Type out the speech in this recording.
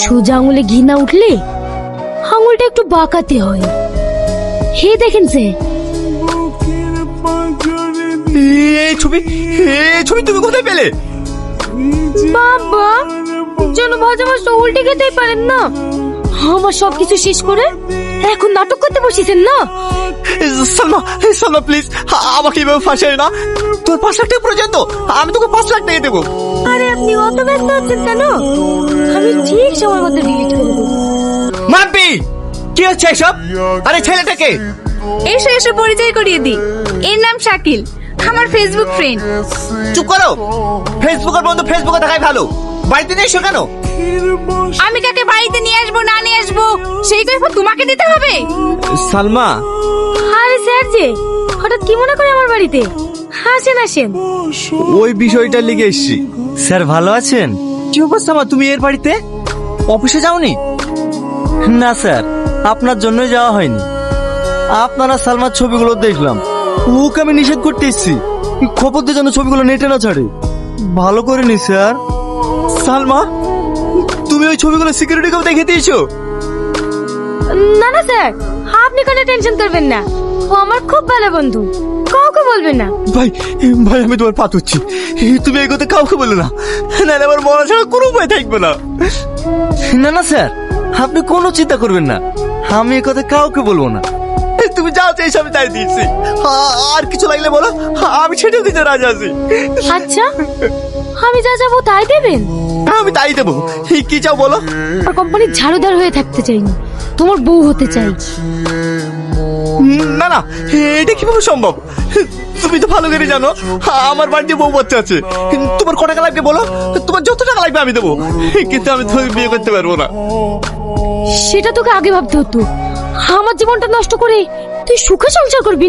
সোজা আঙুলে ঘি না উঠলে আঙুলটা একটু বাঁকাতে হয়। হে দেখেন যে এই ছবি তুমি কোথায় পেলে? বাবা যেন ভাজা মাছটা উল্টে খেতেই পারেন না। আমার সবকিছু শেষ করে এখন নাটক করতে বসেছেন না। সালমা প্লিজ আমাকে এভাবে ফাঁসাই না। তোর 5 লাখ টাকা প্রয়োজন তো, আমি তোকে 5 লাখ টাকা দেবো। আরে আপনি অত ব্যস্ত আছেন কেন? আমি ঠিক সময় মতো ডিলিট করে দেবো। মাম্পি কি হচ্ছে এসব? আরে ছেলেটাকে এসো এসো পরিচয় করিয়ে দিই। এর নাম শাকিল, আমার ফেসবুক ফ্রেন্ড। চুপ করো। ফেসবুকের বন্ধু ফেসবুকে থাকাই ভালো। বাড়িতে নিয়ে এসো কেন? আমি কাকে বাড়িতে নিয়ে আসবো না নিয়ে আসবো সেই কৈফিয়ত তোমাকে দিতে হবে। সালমা আরে স্যার যে হঠাৎ কি মনে করে আমার বাড়িতে? আসেন আসেন। ওই বিষয়টা লিখে এসছি। স্যার ভালো আছেন? কি অবস্থা মা, তুমি এর বাড়িতে অফিসে যাওনি? না স্যার, আপনার জন্যই যাওয়া হয়নি। আপনারা সালমার ছবিগুলো দেখলাম, ওকে আমি নিষেধ করতে এসেছি খবর দিয়ে যেন ছবিগুলো নেটে না ছাড়ে। ভালো করেনি স্যার। সালমা তুমি ওই ছবিগুলো সিকিউরিটি কেউ দেখে দিয়েছো? না না স্যার, আপনি কোনো টেনশন করবেন না। ও আমার খুব ভালো বন্ধু, কাউকে বলবেন না। ভাই ভাই আমি তোমার পা ধরছি, তুমি এই কথা কাউকে বলো না, নাহলে আমার মরা ছাড়া কোনো উপায় থাকবে না। না না স্যার, আপনি কোনো চিন্তা করবেন না, আমি এই কথা কাউকে বলবো না। তুমি যা চাইছো আমি তাই দিয়েছি, আর কিছু লাগলে বলো, আমি সেটা দিতে রাজি আছি। আচ্ছা আমি যা যাবো তাই দেবেন? আমি তাই দেবো, কি চাও বলো? আর কোম্পানির ঝাড়ুদার হয়ে থাকতে চাই না, তোমার বউ হতে চাই। না না, এটা কিভাবে সম্ভব? তুমি তো ভালো করে জানো আমার বাড়িতে বউ বাচ্চা আছে। তোমার কত টাকা লাগবে বলো, তোমার যত টাকা লাগবে আমি দেবো, কিন্তু আমি তোমাকে বিয়ে করতে পারবো না। সেটা তোকে আগে ভাবতে হতো। আমার জীবনটা নষ্ট করে তুই সুখে সংসার করবি না?